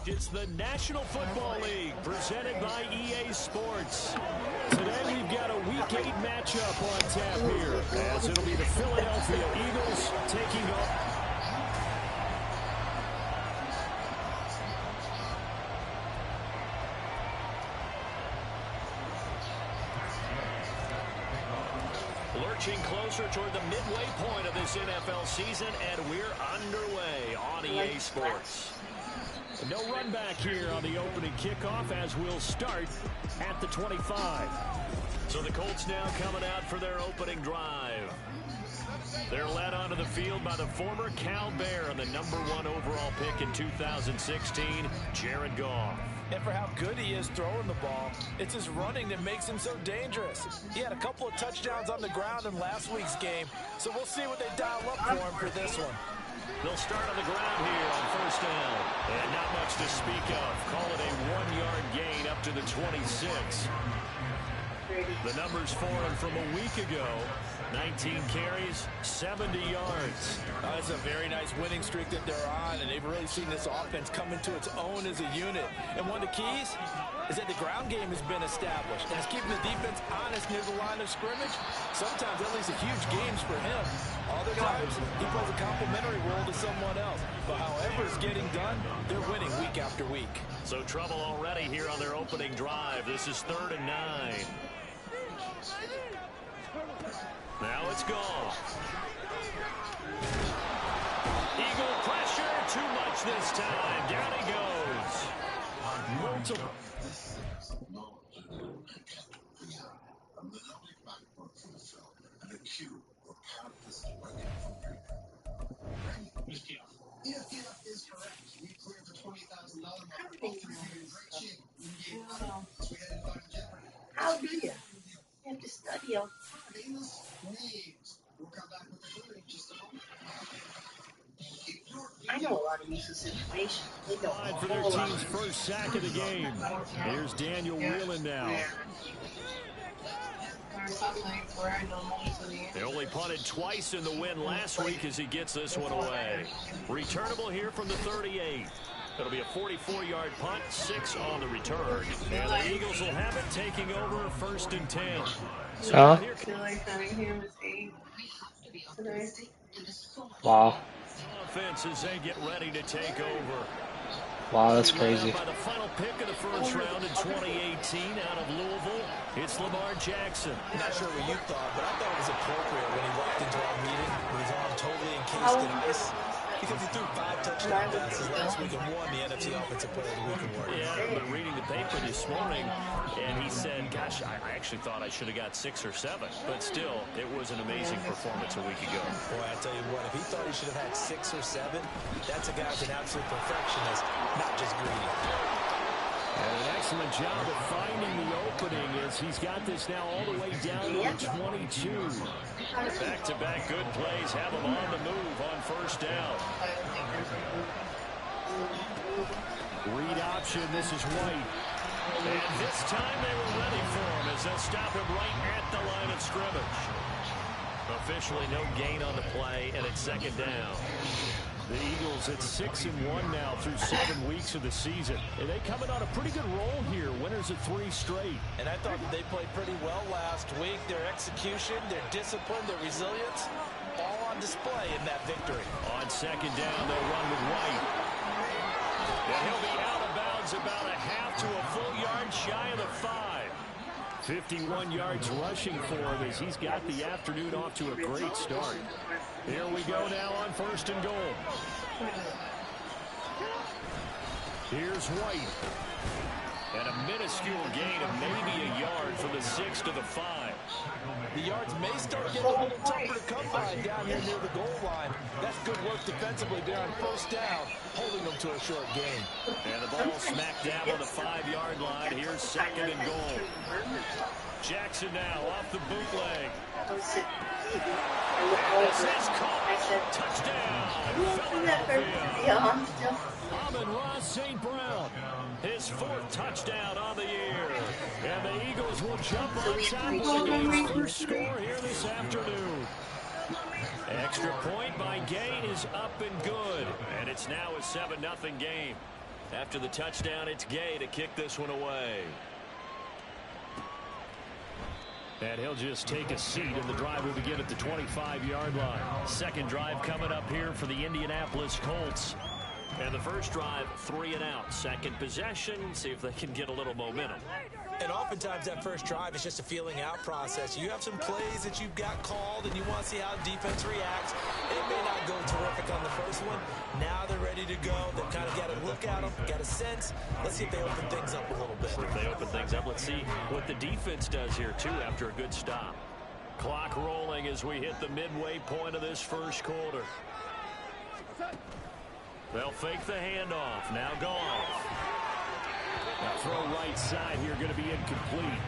It's the National Football League presented by EA Sports. Today we've got a Week 8 matchup on tap here, as it'll be the Philadelphia Eagles taking on... Lurching closer toward the midway point of this NFL season, and we're underway on EA Sports. No run back here on the opening kickoff as we'll start at the 25. So the Colts now coming out for their opening drive. They're led onto the field by the former Cal Bear and the #1 overall pick in 2016, Jared Goff. And for how good he is throwing the ball, it's his running that makes him so dangerous. He had a couple of touchdowns on the ground in last week's game, so we'll see what they dial up for him for this one. They'll start on the ground here on first down. And not much to speak of. Call it a 1-yard gain up to the 26. The numbers for him from a week ago. 19 carries, 70 yards. That's a very nice winning streak that they're on, and they've really seen this offense come into its own as a unit. And one of the keys is that the ground game has been established, and it's keeping the defense honest near the line of scrimmage. Sometimes that leads to huge games for him. Other times, he plays a complementary role to someone else. But however it's getting done, they're winning week after week. So trouble already here on their opening drive. This is 3rd and 9. Now it's Goff. Eagle pressure, too much this time. Down he goes. Multiple. How do you? You have to study all. I know a lot of useless information. For their team's first sack of the game. Here's Daniel Whelan now. They only punted twice in the win last week as he gets this one away. Returnable here from the 38. It'll be a 44-yard punt, 6 on the return. And the Eagles will have it taking over 1st and 10. So Wow. Offense as they get ready to take over. Wow, that's crazy. By the final pick of the first round in 2018 out of Louisville, it's Lamar Jackson. I'm not sure what you thought, but I thought it was appropriate when he walked into our meeting with his arm totally encased in ice. Because he threw 5 touchdown passes last week and won the NFC Offensive Player of the Week award. Yeah, I've been reading the paper this morning, and he said, gosh, I actually thought I should have got 6 or 7. But still, it was an amazing performance a week ago. Boy, I tell you what, if he thought he should have had 6 or 7, that's a guy who's an absolute perfectionist, not just greedy. And an excellent job of finding the opening as he's got this now all the way down to 22. Back-to-back good plays have him on the move on first down. Read option, this is White. And this time they were ready for him as they'll stop him right at the line of scrimmage. Officially no gain on the play, and it's 2nd down. The Eagles at 6-1 now through 7 weeks of the season. And they coming on a pretty good roll here. Winners of 3 straight. And I thought that they played pretty well last week. Their execution, their discipline, their resilience, all on display in that victory. On 2nd down, they'll run with White. And he'll be out of bounds about a half to a full yard shy of the 5. 51 yards rushing for him as he's got the afternoon off to a great start. Here we go now on 1st and goal. Here's White. And a minuscule gain of maybe a yard from the 6 to the 5. The yards may start getting a little tougher to come by down here near the goal line. That's good work defensively there on 1st down, holding them to a short gain. And the ball smacked down on the 5-yard line. Here's 2nd and goal. Jackson now off the bootleg. This is caught. Touchdown. Philadelphia. Amon-Ra St. Brown. His 4th touchdown on the year. And the Eagles will jump on top of the game's first score here this afternoon. Extra point by Gay is up and good. And it's now a 7-0 game. After the touchdown, it's Gay to kick this one away. And he'll just take a seat, and the drive will begin at the 25-yard line. Second drive coming up here for the Indianapolis Colts. And the first drive, 3 and out. Second possession, see if they can get a little momentum. And oftentimes that first drive is just a feeling out process. You have some plays that you've got called and you want to see how defense reacts. It may not go terrific on the first one. Now they're ready to go. They've kind of got a look at them, got a sense. Let's see if they open things up a little bit. If they open things up, let's see what the defense does here, too, after a good stop. Clock rolling as we hit the midway point of this first quarter. They'll fake the handoff. Now Goff. Now throw right side here, going to be incomplete.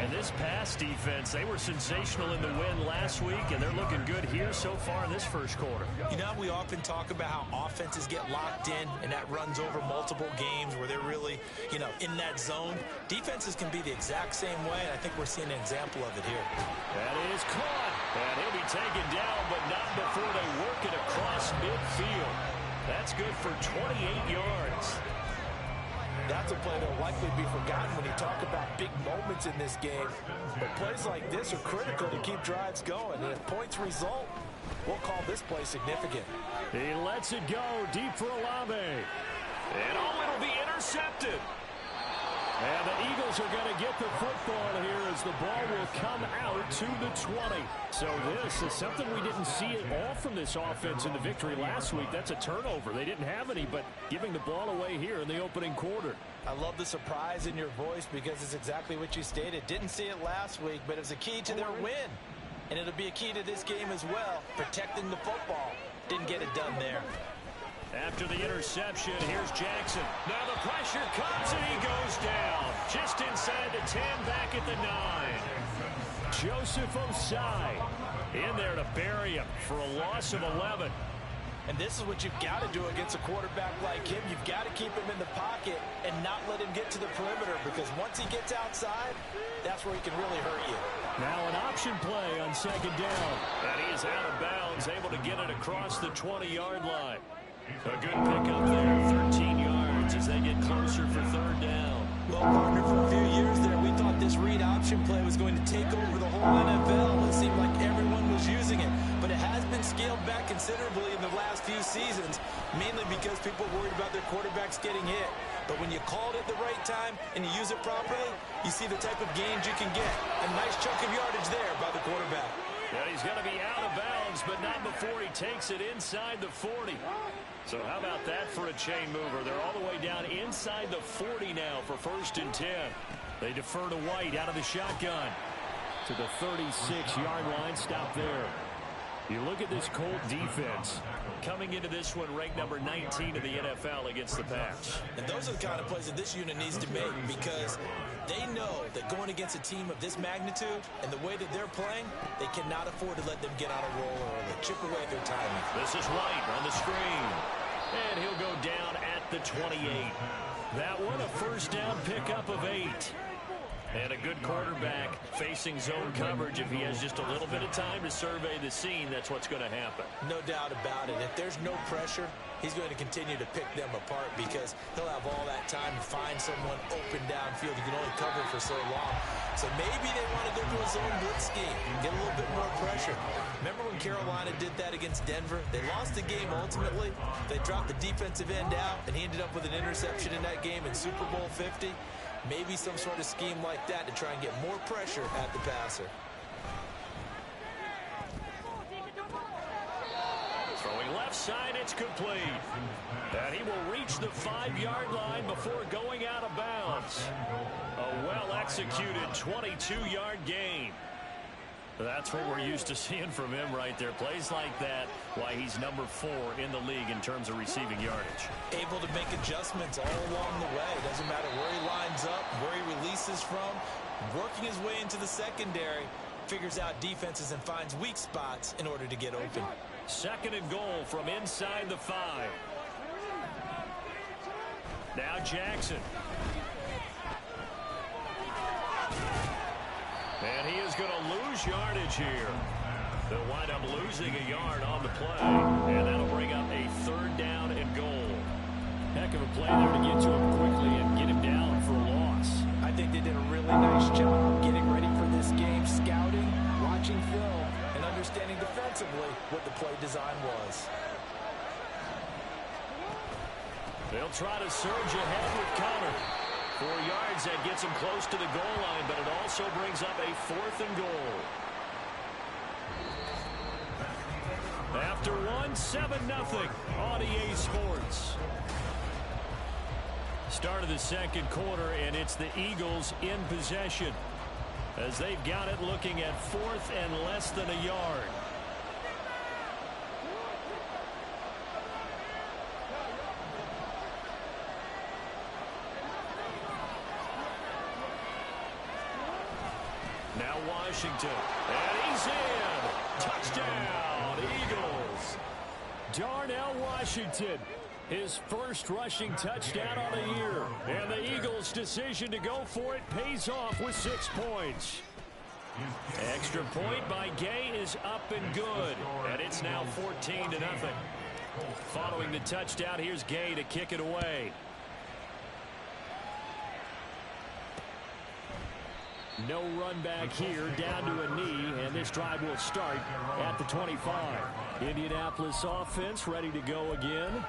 And this pass defense, they were sensational in the win last week, and they're looking good here so far in this first quarter. You know, we often talk about how offenses get locked in, and that runs over multiple games where they're really, you know, in that zone. Defenses can be the exact same way, and I think we're seeing an example of it here. That is caught, and he'll be taken down, but not before they work it across midfield. That's good for 28 yards. That's a play that will likely be forgotten when you talk about big moments in this game. But plays like this are critical to keep drives going. And if points result, we'll call this play significant. He lets it go deep for Olave. And it'll be intercepted. And the Eagles are going to get the football here as the ball will come out to the 20. So this is something we didn't see at all from this offense in the victory last week. That's a turnover. They didn't have any, but giving the ball away here in the opening quarter. I love the surprise in your voice because it's exactly what you stated. Didn't see it last week, but it's a key to their win. And it'll be a key to this game as well, protecting the football. Didn't get it done there. After the interception, here's Jackson. Now the pressure comes, and he goes down. Just inside the 10, back at the 9. Joseph Osai in there to bury him for a loss of 11. And this is what you've got to do against a quarterback like him. You've got to keep him in the pocket and not let him get to the perimeter, because once he gets outside, that's where he can really hurt you. Now an option play on second down. And he is out of bounds, able to get it across the 20-yard line. A good pickup there, 13 yards as they get closer for third down. Well, partner, for a few years there, we thought this read option play was going to take over the whole NFL. It seemed like everyone was using it, but it has been scaled back considerably in the last few seasons, mainly because people worried about their quarterbacks getting hit. But when you call it at the right time and you use it properly, you see the type of gains you can get. A nice chunk of yardage there by the quarterback. Yeah, he's going to be out of bounds, but not before he takes it inside the 40. So how about that for a chain mover? They're all the way down inside the 40 now for 1st and 10. They defer to White out of the shotgun to the 36-yard line. Stop there. You look at this Colt defense coming into this one ranked number 19 in the NFL against the pass. And those are the kind of plays that this unit needs to make, because they know that going against a team of this magnitude and the way that they're playing, they cannot afford to let them get on a roll or chip away their timing. This is White on the screen. And he'll go down at the 28. That one a first down pickup of 8. And a good quarterback facing zone coverage. If he has just a little bit of time to survey the scene, that's what's going to happen. No doubt about it. If there's no pressure, he's going to continue to pick them apart, because he'll have all that time to find someone open downfield. He can only cover for so long. So maybe they want to go to a zone blitz scheme and get a little bit more pressure. Remember when Carolina did that against Denver? They lost the game ultimately. They dropped the defensive end out, and he ended up with an interception in that game in Super Bowl 50. Maybe some sort of scheme like that to try and get more pressure at the passer. Throwing left side, it's complete. And he will reach the 5-yard line before going out of bounds. A well-executed 22-yard gain. That's what we're used to seeing from him right there. Plays like that, why he's number 4 in the league in terms of receiving yardage. Able to make adjustments all along the way. Doesn't matter where he lines up, where he releases from. Working his way into the secondary, figures out defenses and finds weak spots in order to get open. 2nd and goal from inside the 5. Now Jackson. And he is going to lose yardage here. They'll wind up losing a yard on the play. And that'll bring up a 3rd down and goal. Heck Heck of a play there to get to him quickly and get him down for a loss. I think they did a really nice job getting ready for this game, scouting, watching film, and understanding defensively what the play design was. They'll try to surge ahead with Connor. 4 yards, that gets him close to the goal line, but it also brings up a 4th and goal. After 7-0 on EA Sports. Start of the second quarter, and it's the Eagles in possession as they've got it looking at 4th and less than a yard. Now Washington, and he's in. Touchdown, Eagles. Darnell Washington, his first rushing touchdown on the year. And the Eagles' decision to go for it pays off with 6 points. Extra point by Gay is up and good. And it's now 14-0. Following the touchdown, here's Gay to kick it away. No run back here, down to a knee, and this drive will start at the 25. Indianapolis offense ready to go again.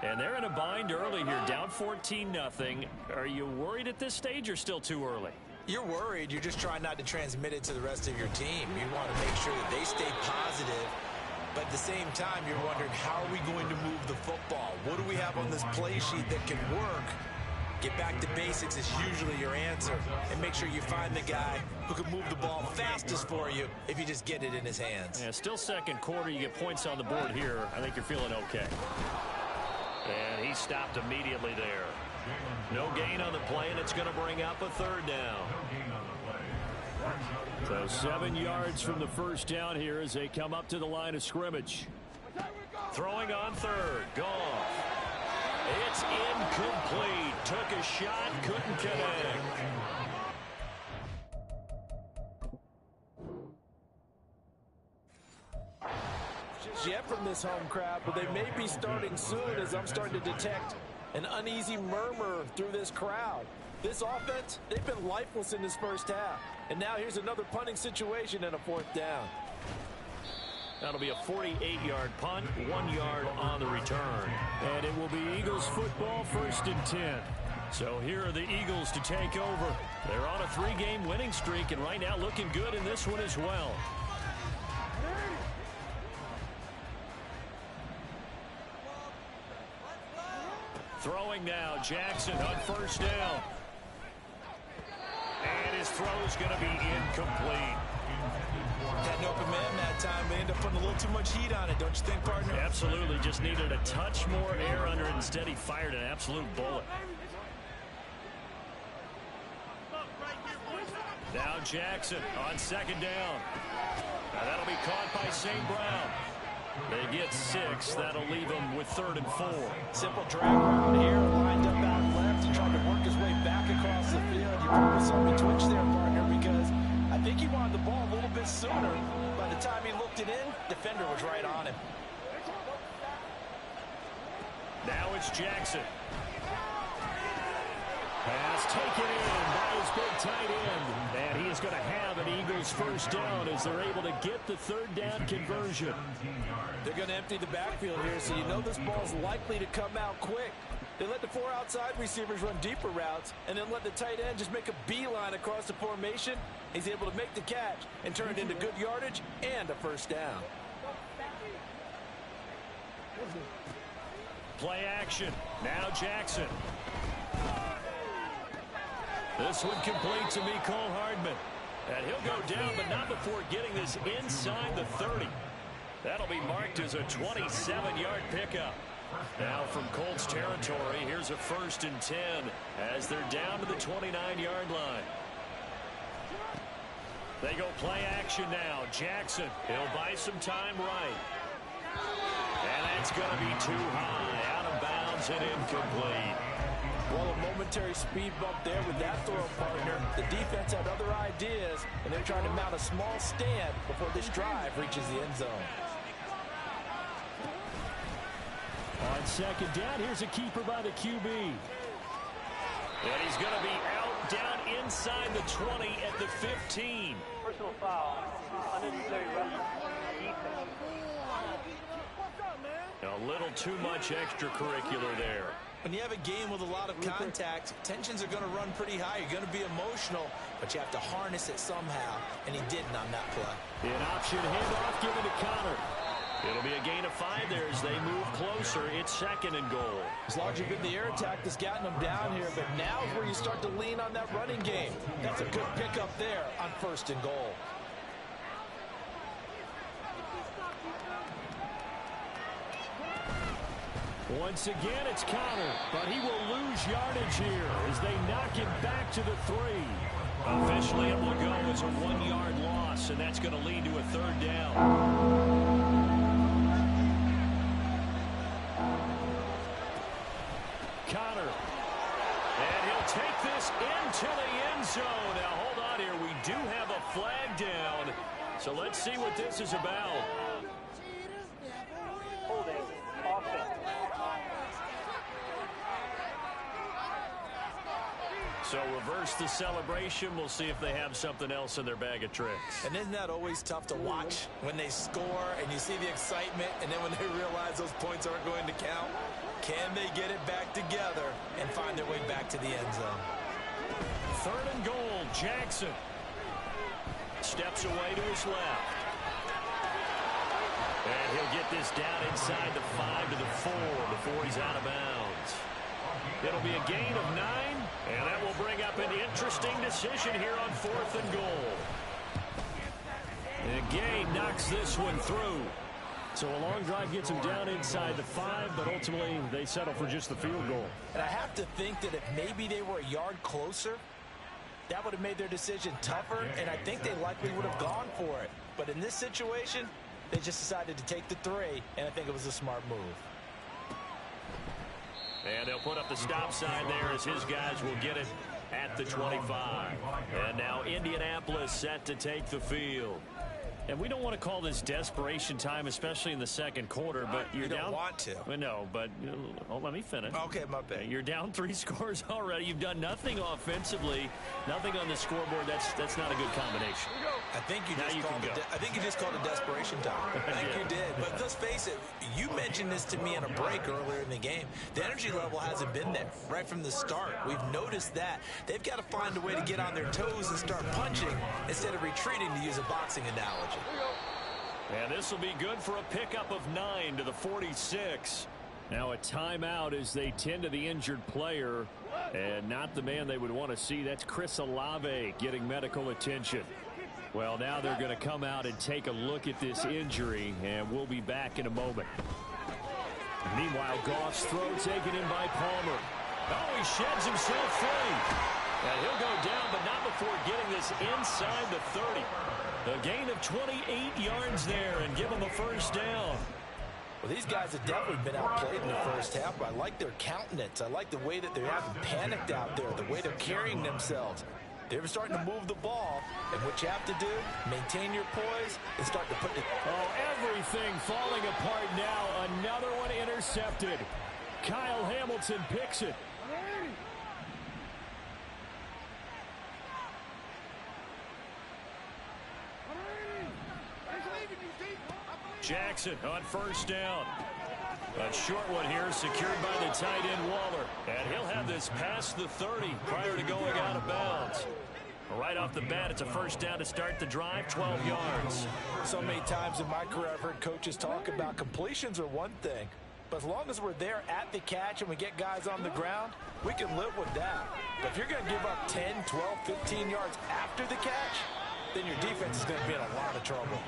And they're in a bind early here, down 14-0. Are you worried at this stage or still too early? You're worried. You're just trying not to transmit it to the rest of your team. You want to make sure that they stay positive. But at the same time, you're wondering, how are we going to move the football? What do we have on this play sheet that can work? Get back to basics is usually your answer. And make sure you find the guy who can move the ball fastest for you if you just get it in his hands. Yeah, still second quarter. You get points on the board here. I think you're feeling okay. And he stopped immediately there. No gain on the play, and it's going to bring up a 3rd down. So 7 yards from the first down here as they come up to the line of scrimmage. Throwing on 3rd. Goff. It's incomplete. Took a shot, couldn't connect. Yet from this home crowd, but they may be starting soon, as I'm starting to detect an uneasy murmur through this crowd. This offense, they've been lifeless in this first half. And now here's another punting situation and a 4th down. That'll be a 48-yard punt, 1 yard on the return. And it will be Eagles football, 1st and 10. So here are the Eagles to take over. They're on a 3-game winning streak, and right now looking good in this one as well. Throwing now, Jackson on 1st down. And his throw's going to be incomplete. Had an open man that time. They end up putting a little too much heat on it, don't you think, partner? Absolutely. Just needed a touch more air under it. Instead, he fired an absolute bullet. Now Jackson on 2nd down. Now that'll be caught by St. Brown. They get 6. That'll leave them with 3rd and 4. Simple drag around here, lined up out left and tried to work his way back across the field. You probably saw me twitch there, partner, because I think he wanted the ball a little bit sooner. By the time he looked it in, defender was right on him. Now it's Jackson. Pass taken in by his big tight end. And he is going to have an Eagles 1st down as they're able to get the 3rd down conversion. They're going to empty the backfield here, so you know this ball's likely to come out quick. They let the 4 outside receivers run deeper routes and then let the tight end just make a beeline across the formation. He's able to make the catch and turn it into good yardage and a 1st down. Play action. Now Jackson. This one complete to Mecole Hardman. And he'll go down, but not before getting this inside the 30. That'll be marked as a 27-yard pickup. Now from Colts territory, here's a 1st and 10 as they're down to the 29-yard line. They go play action now. Jackson, he'll buy some time right. And that's going to be too high, out of bounds and incomplete. Well, a momentary speed bump there with that throw, partner. The defense had other ideas, and they're trying to mount a small stand before this drive reaches the end zone. On On second down, here's a keeper by the QB. And he's going to be out down inside the 20 at the 15. Personal foul. Unnecessary roughness. Defense. A little too much extracurricular there. When you have a game with a lot of contact, tensions are going to run pretty high. You're going to be emotional, but you have to harness it somehow, and he didn't on that play. An option handoff given to Connor. It'll be a gain of 5 there as they move closer. It's 2nd and goal. As long as you've been the air attack that's gotten them down here, but now is where you start to lean on that running game. That's a good pickup there on 1st and goal. Once again, it's Connor, but he will lose yardage here as they knock him back to the 3. Officially, it will go as a 1-yard loss, and that's going to lead to a 3rd down. Connor, and he'll take this into the end zone. Now, hold on here. We do have a flag down, so let's see what this is about. Holding. Offense. So reverse the celebration. We'll see if they have something else in their bag of tricks. And isn't that always tough to watch when they score and you see the excitement, and then when they realize those points aren't going to count? Can they get it back together and find their way back to the end zone? 3rd and goal. Jackson steps away to his left. And he'll get this down inside the 5 to the 4 before he's out of bounds. It'll be a gain of 9, and that will bring up an interesting decision here on 4th and goal. And Gay knocks this one through. So a long drive gets him down inside the 5, but ultimately they settle for just the field goal. And I have to think that if maybe they were a yard closer, that would have made their decision tougher, and I think they likely would have gone for it. But in this situation, they just decided to take the 3, and I think it was a smart move. And they'll put up the stop sign there as his guys will get it at the 25. And now Indianapolis set to take the field. And we don't want to call this desperation time, especially in the 2nd quarter, but you're down. You don't want to. Well, no, but let me finish. Okay, my bad. You're down 3 scores already. You've done nothing offensively, nothing on the scoreboard. That's not a good combination. I think you just called it desperation time. I think you did. But let's face it, you mentioned this to me in a break earlier in the game. The energy level hasn't been there right from the start. We've noticed that. They've got to find a way to get on their toes and start punching instead of retreating, to use a boxing analogy. And this will be good for a pickup of 9 to the 46. Now a timeout as they tend to the injured player, and not the man they would want to see. That's Chris Olave getting medical attention. Well, now they're going to come out and take a look at this injury, and we'll be back in a moment. Meanwhile, Goff's throw taken in by Palmer. Oh, he sheds himself free. And he'll go down, but not before getting this inside the 30. A gain of 28 yards there and give them a 1st down. Well, these guys have definitely been outplayed in the 1st half, but I like their countenance. I like the way that they haven't panicked out there, the way they're carrying themselves. They're starting to move the ball, and what you have to do, maintain your poise and start to put the... Oh, everything falling apart now. Another one intercepted. Kyle Hamilton picks it. Jackson on 1st down. A short one here secured by the tight end Waller. And he'll have this past the 30 prior to going out of bounds. Right off the bat, it's a 1st down to start the drive, 12 yards. So many times in my career I've heard coaches talk about completions are one thing. But as long as we're there at the catch and we get guys on the ground, we can live with that. But if you're going to give up 10, 12, 15 yards after the catch, then your defense is going to be in a lot of trouble.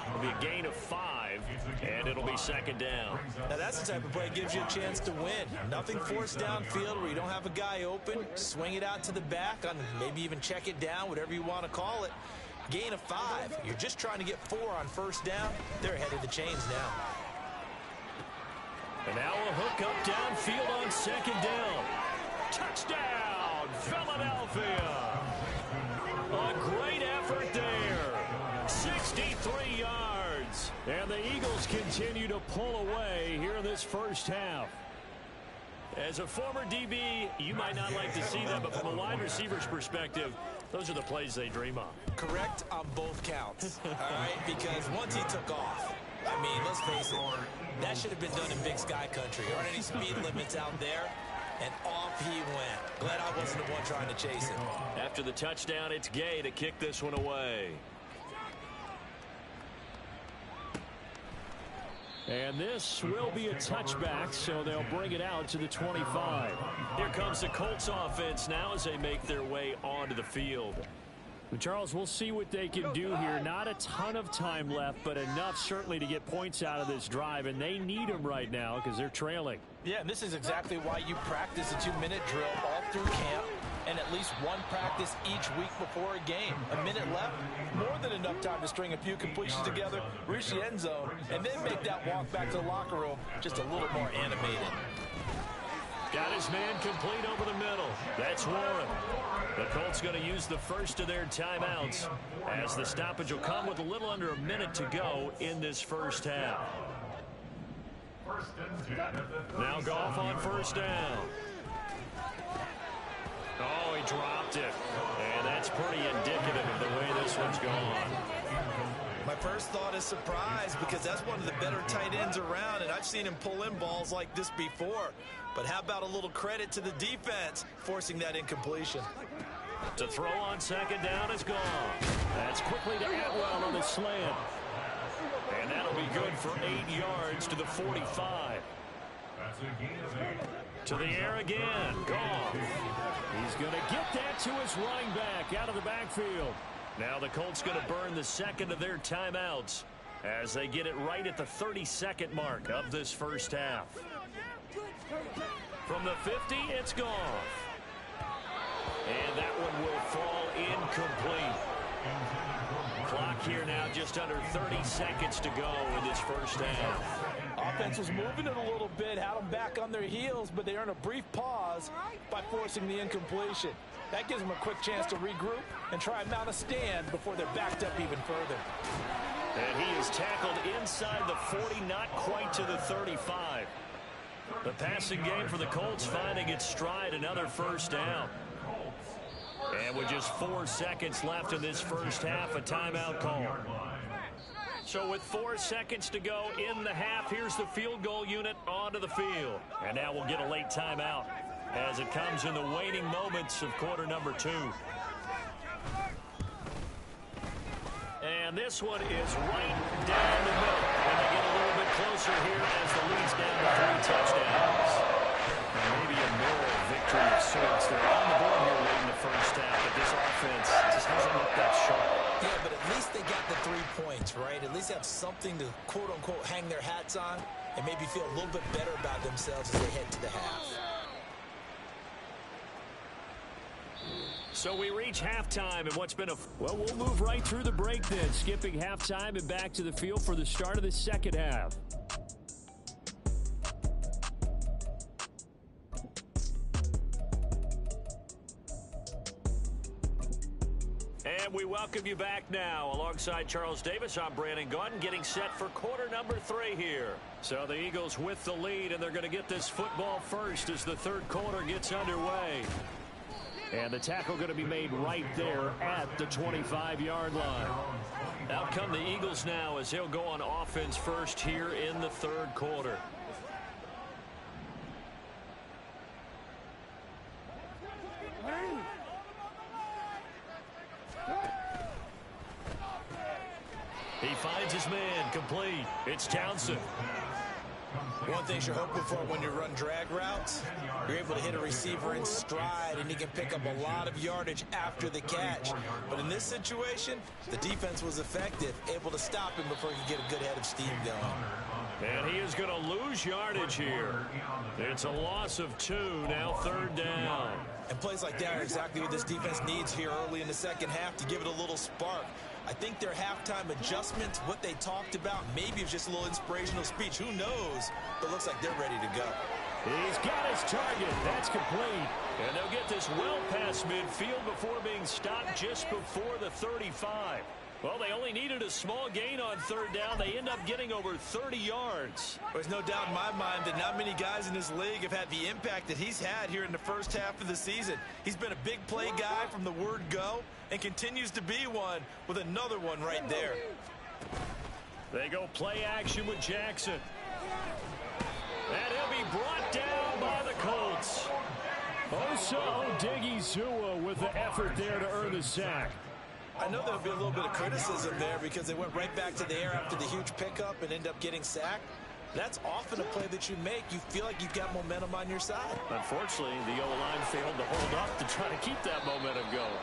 It'll be a gain of 5, and it'll be 2nd down. Now that's the type of play that gives you a chance to win. Nothing forced downfield where you don't have a guy open. Swing it out to the back, on maybe even check it down, whatever you want to call it. Gain of 5. You're just trying to get 4 on 1st down. They're ahead of the chains now. And now a hook up downfield on 2nd down. Touchdown, Philadelphia. A great effort there. 63 yards. And the Eagles continue to pull away here in this first half. As a former DB, you might not like to see that, but from a wide receiver's perspective, those are the plays they dream of. Correct on both counts, all right? Because once he took off, I mean, let's face it, that should have been done in Big Sky Country. There aren't any speed limits out there, and off he went. Glad I wasn't the one trying to chase him. After the touchdown, it's Gay to kick this one away. And this will be a touchback, so they'll bring it out to the 25. Here comes the Colts offense now as they make their way onto the field. Charles, we'll see what they can do here. Not a ton of time left, but enough certainly to get points out of this drive, and they need them right now because they're trailing. Yeah, and this is exactly why you practice a 2-minute drill all through camp and at least one practice each week before a game. A minute left, more than enough time to string a few completions together, reach the end zone, and then make that walk back to the locker room just a little more animated. Got his man complete over the middle. That's Warren. The Colts going to use the first of their timeouts as the stoppage will come with a little under a minute to go in this first half. Now Goff on first down. Oh, he dropped it. And that's pretty indicative of the way this one's gone. My first thought is surprise because that's one of the better tight ends around, and I've seen him pull in balls like this before. But how about a little credit to the defense forcing that incompletion? To throw on second down is gone. That's quickly to Atwell on the slant. And that'll be good for 8 yards to the 45. To the air again. Goff. He's going to get that to his running back out of the backfield. Now the Colts going to burn the second of their timeouts as they get it right at the 32nd mark of this first half. From the 50, it's Goff. And that one will fall incomplete. Clock here now just under 30 seconds to go in this first half. Offense was moving it a little bit, had them back on their heels, but they earned a brief pause by forcing the incompletion. That gives them a quick chance to regroup and try and mount a stand before they're backed up even further. And he is tackled inside the 40, not quite to the 35. The passing game for the Colts finding its stride, another first down. And with just 4 seconds left in this first half, a timeout call. So with 4 seconds to go in the half, here's the field goal unit onto the field. And now we'll get a late timeout as it comes in the waning moments of quarter number 2. And this one is right down the middle. And they get a little bit closer here as the lead's down to 3 touchdowns. And maybe a moral victory of sorts. They're on the board here late in the first half, but this offense just hasn't looked that sharp. Yeah, but at least they got the 3 points, right? At least have something to, quote-unquote, hang their hats on and maybe feel a little bit better about themselves as they head to the half. So we reach halftime, and what's been a... Well, we'll move right through the break then, skipping halftime and back to the field for the start of the second half. And we welcome you back now. Alongside Charles Davis, I'm Brandon Gunn, getting set for quarter number 3 here. So the Eagles with the lead, and they're going to get this football first as the third quarter gets underway. And the tackle going to be made right there at the 25-yard line. Out come the Eagles now as they'll go on offense first here in the third quarter. He finds his man complete. It's Townsend. One thing you're hoping for when you run drag routes, you're able to hit a receiver in stride, and he can pick up a lot of yardage after the catch. But in this situation, the defense was effective, able to stop him before he could get a good head of steam going. And he is going to lose yardage here. It's a loss of 2, now third down. And plays like that are exactly what this defense needs here early in the second half to give it a little spark. I think their halftime adjustments, what they talked about, maybe it's just a little inspirational speech. Who knows? But looks like they're ready to go. He's got his target. That's complete. And they'll get this well past midfield before being stopped just before the 35. Well, they only needed a small gain on third down. They end up getting over 30 yards. There's no doubt in my mind that not many guys in this league have had the impact that he's had here in the first half of the season. He's been a big play guy from the word go and continues to be one with another one right there. They go play action with Jackson. And he'll be brought down by the Colts. Osa Odighizuwa with the effort there to earn the sack. I know there'll be a little bit of criticism there because they went right back to the air after the huge pickup and end up getting sacked. That's often a play that you make. You feel like you've got momentum on your side. Unfortunately, the O-line failed to hold up to try to keep that momentum going.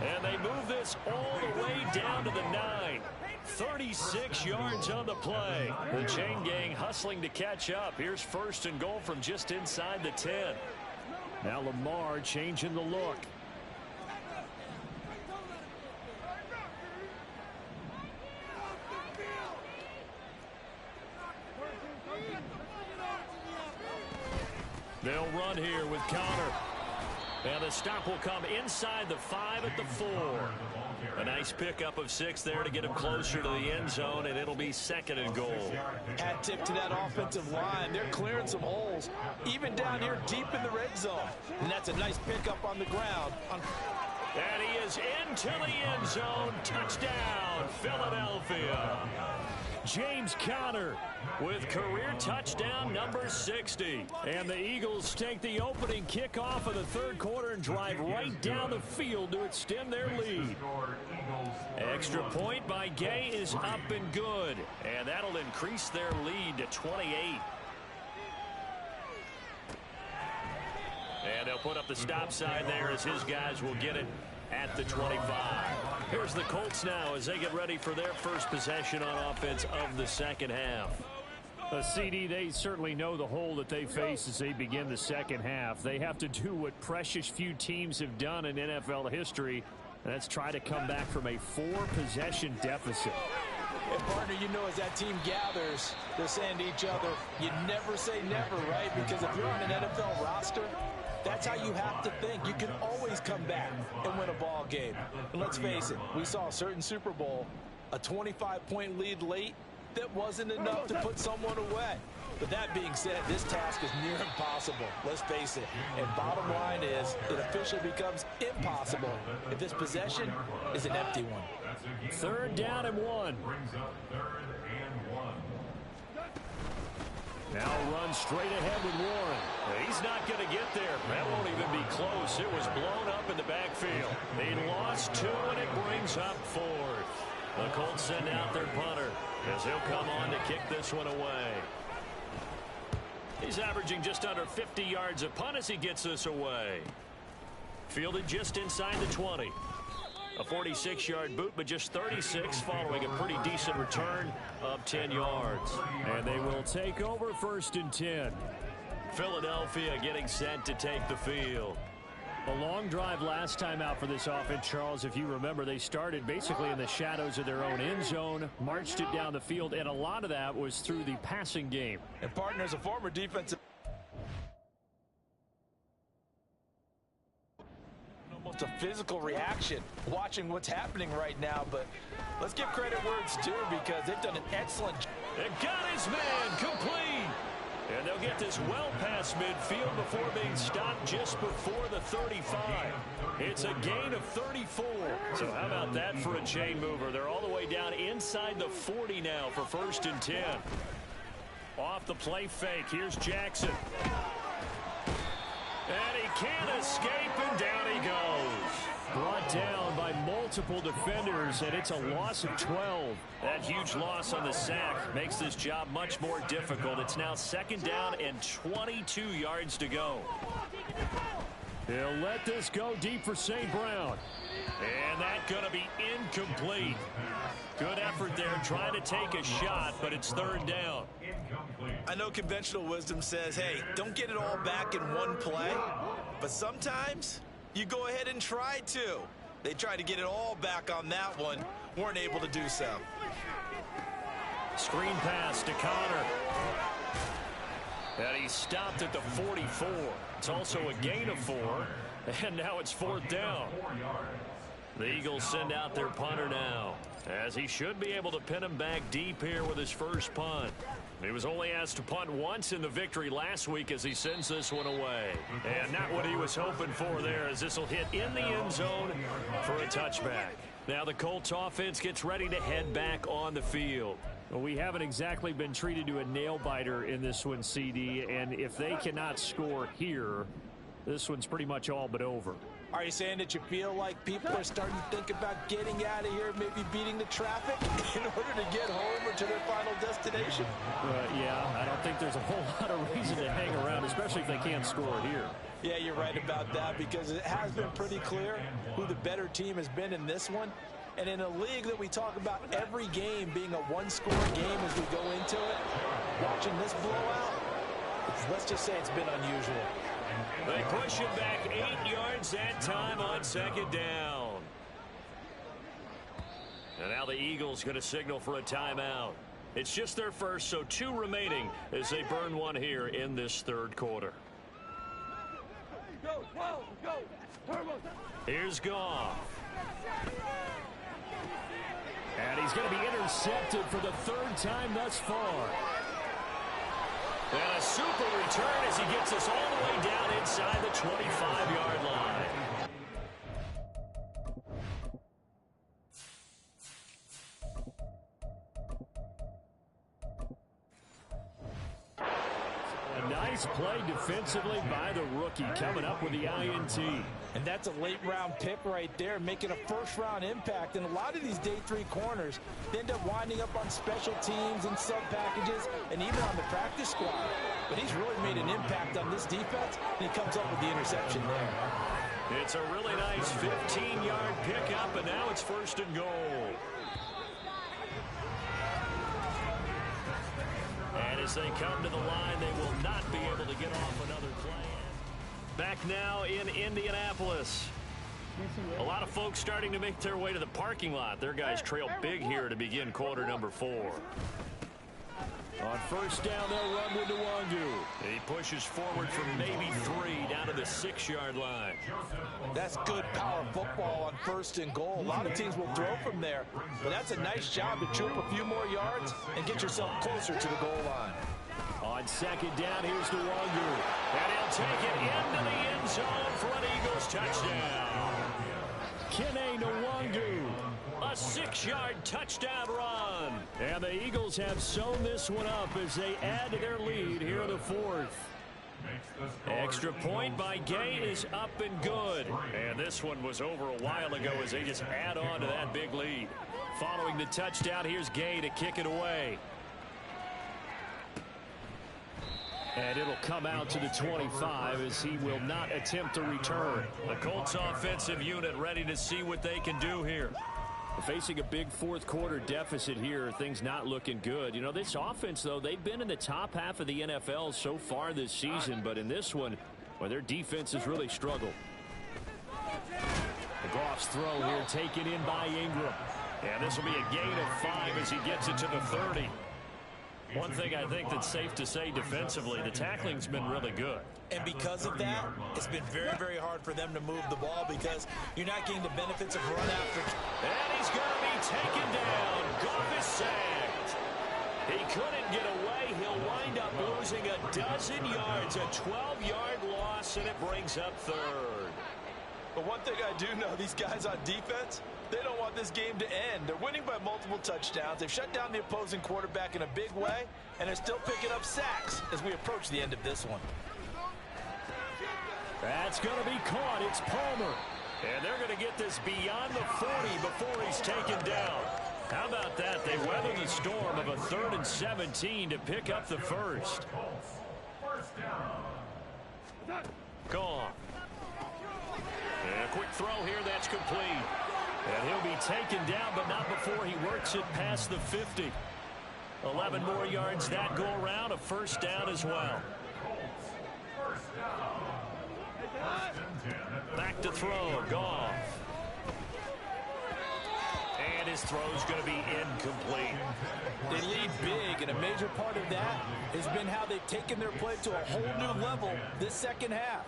And they move this all the way down to the 9. 36 yards on the play. The chain gang hustling to catch up. Here's first and goal from just inside the 10. Now Lamar changing the look. They'll run here with Connor. And the stop will come inside the 5 at the 4. A nice pickup of 6 there to get him closer to the end zone, and it'll be second and goal. Hat tip to that offensive line. They're clearing some holes, even down here deep in the red zone. And that's a nice pickup on the ground. And he is into the end zone. Touchdown, Philadelphia. James Conner with career touchdown number 60. And the Eagles take the opening kickoff of the third quarter and drive right down the field to extend their lead. Extra point by Gay is up and good. And that'll increase their lead to 28. And they'll put up the stop sign there as his guys will get it at the 25. Here's the Colts now as they get ready for their first possession on offense of the second half. CD, they certainly know the hole that they face as they begin the second half. They have to do what precious few teams have done in NFL history, and that's try to come back from a 4-possession deficit. And partner, you know, as that team gathers, they're saying to each other, you never say never, right? Because if you're on an NFL roster, that's how you have to think. You can always come back and win a ball game. And let's face it, we saw a certain Super Bowl, a 25-point lead late that wasn't enough to put someone away. But that being said, this task is near impossible. Let's face it. And bottom line is, it officially becomes impossible if this possession is an empty one. Third down and 1. Now run straight ahead with Warren. He's not going to get there. That won't even be close. It was blown up in the backfield. They lost 2, and it brings up 4th. The Colts send out their punter as he'll come on to kick this one away. He's averaging just under 50 yards a punt as he gets this away. Fielded just inside the 20. A 46-yard boot, but just 36 following a pretty decent return of 10 yards. And they will take over first and 10. Philadelphia getting set to take the field. A long drive last time out for this offense, Charles. If you remember, they started basically in the shadows of their own end zone, marched it down the field, and a lot of that was through the passing game. And partners, a former defensive almost a physical reaction watching what's happening right now, but let's give credit where it's due because they've done an excellent job. And got his man complete. And they'll get this well past midfield before being stopped just before the 35. It's a gain of 34. So how about that for a chain mover? They're all the way down inside the 40 now for first and 10. Off the play fake. Here's Jackson. And he can't escape, and down he goes. Brought down by multiple defenders, and it's a loss of 12. That huge loss on the sack makes this job much more difficult. It's now second down and 22 yards to go. He'll let this go deep for St. Brown. And that's going to be incomplete. Good effort there trying to take a shot, but it's third down. I know conventional wisdom says, hey, don't get it all back in one play. But sometimes you go ahead and try to. They tried to get it all back on that one. Weren't able to do so. Screen pass to Connor. And he stopped at the 44. It's also a gain of 4. And now it's fourth down. The Eagles send out their punter now, as he should be able to pin him back deep here with his first punt. He was only asked to punt once in the victory last week as he sends this one away. And not what he was hoping for there, as this will hit in the end zone for a touchback. Now the Colts offense gets ready to head back on the field. Well, we haven't exactly been treated to a nail-biter in this one, CD, and if they cannot score here, this one's pretty much all but over. Are you saying that you feel like people are starting to think about getting out of here, maybe beating the traffic in order to get home or to their final destination? Yeah, I don't think there's a whole lot of reason to hang around, especially if they can't score here. Yeah, you're right about that, because it has been pretty clear who the better team has been in this one. And in a league that we talk about every game being a one-score game as we go into it, watching this blowout, let's just say it's been unusual. They push it back 8 yards that time on second down. And now the Eagles going to signal for a timeout. It's just their first, so 2 remaining as they burn one here in this third quarter. Here's Goff. And he's going to be intercepted for the 3rd time thus far. And a super return as he gets us all the way down inside the 25-yard line. A nice play defensively by the rookie, coming up with the INT. And that's a late-round pick right there, making a first-round impact. And a lot of these day 3 corners end up winding up on special teams and sub-packages and even on the practice squad. But he's really made an impact on this defense, and he comes up with the interception there. It's a really nice 15-yard pickup, and now it's 1st and goal. And as they come to the line, they will not be able to get off another play. Back now in Indianapolis. A lot of folks starting to make their way to the parking lot. Their guys trail big here to begin quarter number 4. On 1st down, they'll run with Nwangu. He pushes forward for maybe 3 down to the 6-yard line. That's good power football on 1st and goal. A lot of teams will throw from there, but that's a nice job to chew up a few more yards and get yourself closer to the goal line. On 2nd down, here's Nwangu. And he'll take it into the end zone for an Eagles touchdown. Kene Nwangu. A 6-yard touchdown run. And the Eagles have sewn this one up as they add to their lead here in the 4th. Extra point by Gay is up and good. And this one was over a while ago as they just add on to that big lead. Following the touchdown, here's Gay to kick it away. And it'll come out to the 25 as he will not attempt to return. The Colts offensive unit ready to see what they can do here. Facing a big 4th quarter deficit here, things not looking good. You know, this offense, though, they've been in the top half of the NFL so far this season, but in this one, well, their defense has really struggled. The Goff's throw here taken in by Ingram. And this will be a gain of 5 as he gets it to the 30. One thing I think that's safe to say defensively, the tackling's been really good. And because of that, it's been very, very hard for them to move the ball because you're not getting the benefits of run after. And he's going to be taken down. Goff is sacked. He couldn't get away. He'll wind up losing a dozen yards, a 12-yard loss, and it brings up 3rd. But one thing I do know, these guys on defense, they don't want this game to end. They're winning by multiple touchdowns. They've shut down the opposing quarterback in a big way, and they're still picking up sacks as we approach the end of this one. That's going to be caught. It's Palmer. And they're going to get this beyond the 40 before he's taken down. How about that? They weathered the storm of a 3rd and 17 to pick up the 1st. Gone. And a quick throw here that's complete. And he'll be taken down, but not before he works it past the 50. 11 more yards that go around, a 1st down as well. Back to throw, Goff. And his throw's going to be incomplete. They lead big, and a major part of that has been how they've taken their play to a whole new level this 2nd half.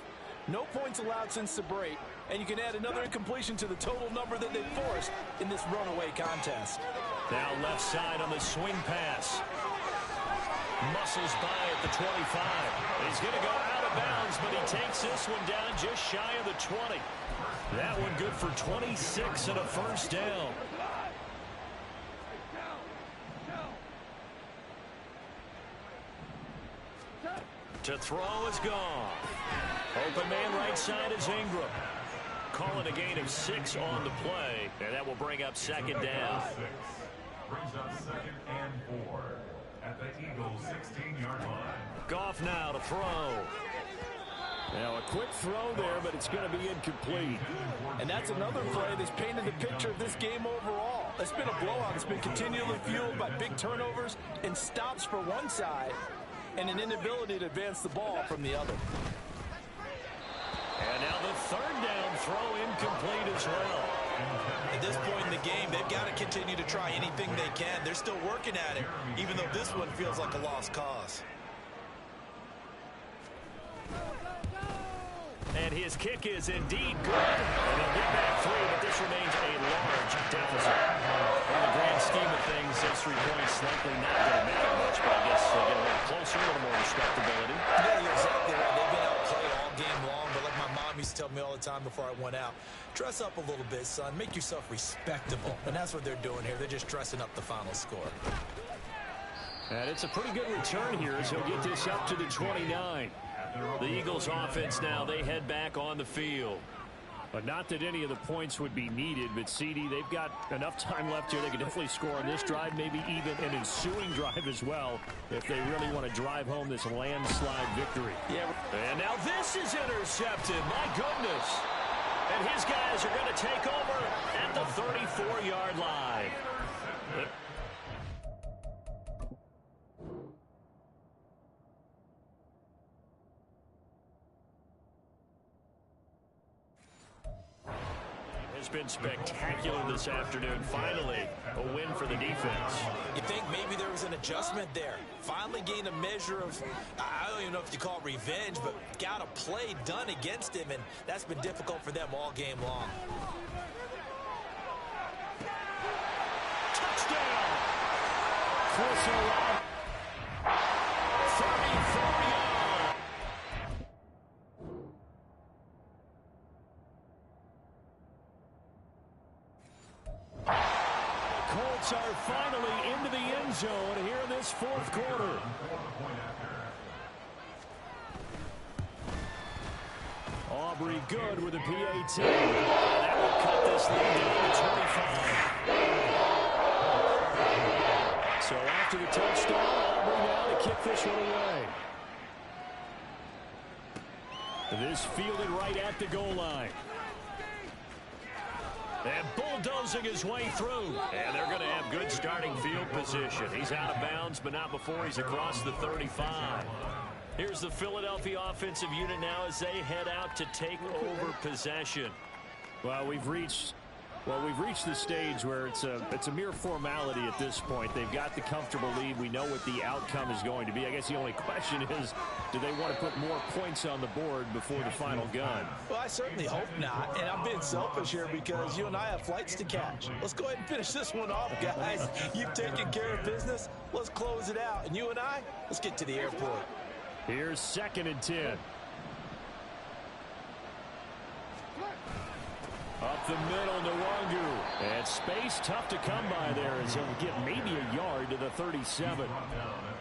No points allowed since the break, and you can add another incompletion to the total number that they forced in this runaway contest. Now left side on the swing pass. Muscles by at the 25. He's going to go out of bounds, but he takes this one down just shy of the 20. That one good for 26 and a first down. To throw is gone. Open man right side is Ingram. Calling a gain of 6 on the play, and that will bring up second down. Brings up 2nd and 4 at the Eagles' 16-yard line. Goff now to throw. Now a quick throw there, but it's going to be incomplete. And that's another play that's painted the picture of this game overall. It's been a blowout. It's been continually fueled by big turnovers and stops for one side and an inability to advance the ball from the other. And now the third down throw incomplete as well. At this point in the game, they've got to continue to try anything they can. They're still working at it, even though this one feels like a lost cause. And his kick is indeed good. And he'll get back 3, but this remains a large deficit. In the grand scheme of things, those 3 points likely not going to matter much, but I guess they get a little closer, a little more respectability. Yeah, you're exactly right. They've been outplayed all game long, but like my mom used to tell me all the time before I went out, dress up a little bit, son. Make yourself respectable. And that's what they're doing here. They're just dressing up the final score. And it's a pretty good return here as he'll get this up to the 29. The Eagles offense now, they head back on the field. But not that any of the points would be needed, but CD, they've got enough time left here. They can definitely score on this drive, maybe even an ensuing drive as well, if they really want to drive home this landslide victory. Yeah. And now this is intercepted. My goodness. And his guys are going to take over at the 34-yard line. It's been spectacular this afternoon. Finally, a win for the defense. You think maybe there was an adjustment there. Finally gained a measure of, I don't even know if you call it revenge, but got a play done against him, and that's been difficult for them all game long. Touchdown! Chris Olave. 34 yards. Colts are finally into the end zone here in this fourth quarter. Aubrey good with a PAT. That will cut this lead down to 25. So after the touchdown, Aubrey now to kick this one away. This fielded right at the goal line. And bulldozing his way through. And they're going to have good starting field position. He's out of bounds, but not before he's across the 35. Here's the Philadelphia offensive unit now as they head out to take over possession. Well, we've reached the stage where it's a mere formality at this point. They've got the comfortable lead. We know what the outcome is going to be. I guess the only question is, do they want to put more points on the board before the final gun? Well, I certainly hope not. And I'm being selfish here because you and I have flights to catch. Let's go ahead and finish this one off, guys. You've taken care of business. Let's close it out. And you and I, let's get to the airport. Here's 2nd and 10. Up the middle, Nwangu. And space tough to come by there as he'll get maybe a yard to the 37.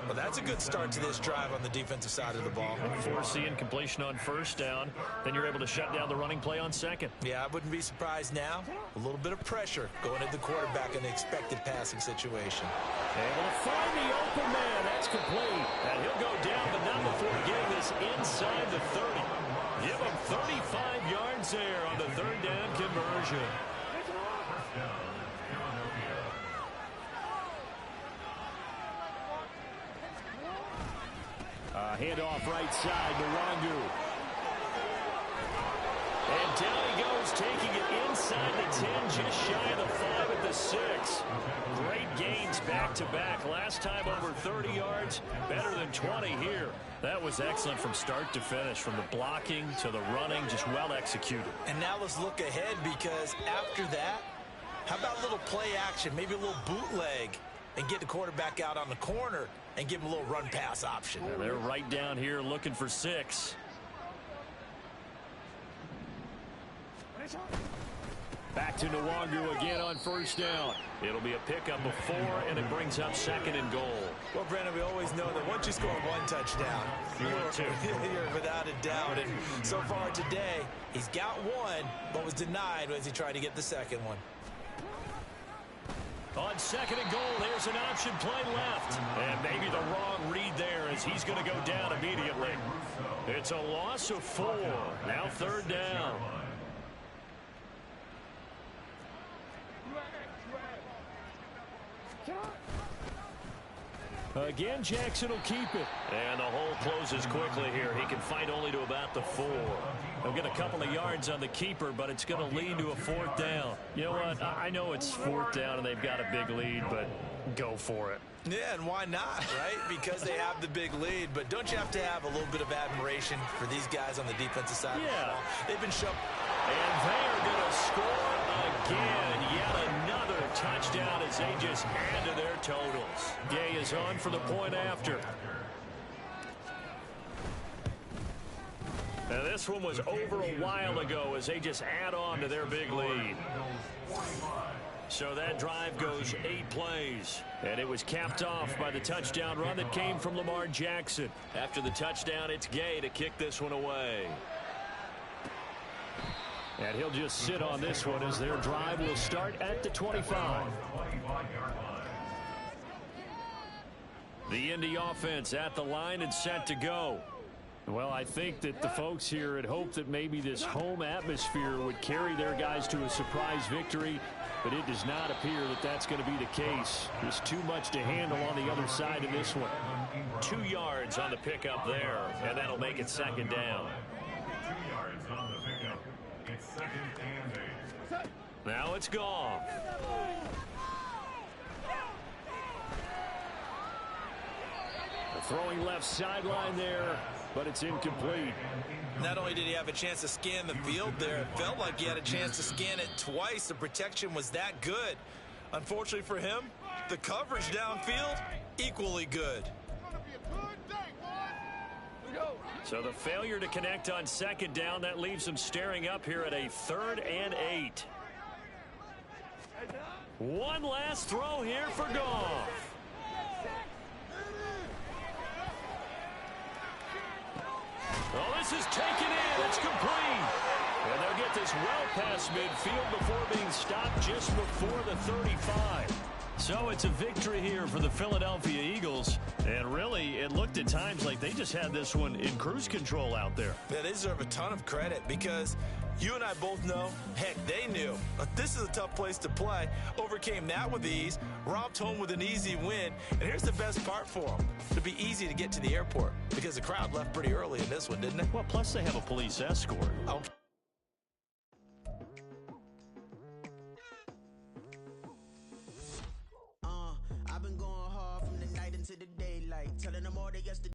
Well, that's a good start to this drive on the defensive side of the ball. Force the incompletion on first down. Then you're able to shut down the running play on second. Yeah, I wouldn't be surprised now. A little bit of pressure going at the quarterback in the expected passing situation. Able to find the open man. That's complete. And he'll go down, but not before getting this inside the 30. Give him 35 yards there on the third down conversion. Handoff right side, Nwangu. And down he goes, taking it inside the 10, just shy of the 5 at the 6. Great gains back-to-back. Last time over 30 yards, better than 20 here. That was excellent from start to finish, from the blocking to the running, just well executed. And now let's look ahead, because after that, how about a little play action, maybe a little bootleg, and get the quarterback out on the corner and give him a little run-pass option. Yeah, they're right down here looking for 6. Back to Nwangu again on first down. It'll be a pickup of 4, and it brings up 2nd and goal. Well, Brandon, we always know that once you score 1 touchdown, you're without a doubt. And so far today, he's got 1, but was denied as he tried to get the 2nd one. On 2nd and goal, there's an option play left. And maybe the wrong read there, as he's going to go down immediately. It's a loss of 4. Now 3rd down. Again, Jackson will keep it. And the hole closes quickly here. He can fight only to about the 4. They'll get a couple of yards on the keeper, but it's going to lead to a 4th down. You know what? I know it's 4th down and they've got a big lead, but go for it. Yeah, and why not, right? Because they have the big lead. But don't you have to have a little bit of admiration for these guys on the defensive side? Yeah. They've been shown. And they're going to score again. Yet another touchdown as they just add to their totals. Gay is on for the point after. Now this one was over a while ago as they just add on to their big lead. So that drive goes 8 plays. And it was capped off by the touchdown run that came from Lamar Jackson. After the touchdown, it's Gay to kick this one away. And he'll just sit on this one as their drive will start at the 25. The Indy offense at the line and set to go. Well, I think that the folks here had hoped that maybe this home atmosphere would carry their guys to a surprise victory, but it does not appear that that's going to be the case. There's too much to handle on the other side of this one. 2 yards on the pickup there, and that'll make it 2nd down. 2 yards on the pickup. It's 2nd and 8. Now it's gone. Throwing left sideline there, but it's incomplete. Not only did he have a chance to scan the field there, it felt like he had a chance to scan it twice. The protection was that good. Unfortunately for him, the coverage downfield, equally good. So the failure to connect on 2nd down, that leaves them staring up here at a 3rd and 8. One last throw here for Goff. Oh, this is taken in. It's complete. And they'll get this well past midfield before being stopped just before the 35. So it's a victory here for the Philadelphia Eagles. And really, it looked at times like they just had this one in cruise control out there. Yeah, they deserve a ton of credit because you and I both know, heck, they knew. But this is a tough place to play. Overcame that with ease, romped home with an easy win. And here's the best part for them. It'll be easy to get to the airport because the crowd left pretty early in this one, didn't it? Well, plus they have a police escort. Okay. I've been going hard from the night into the daylight, telling them all they yesterday.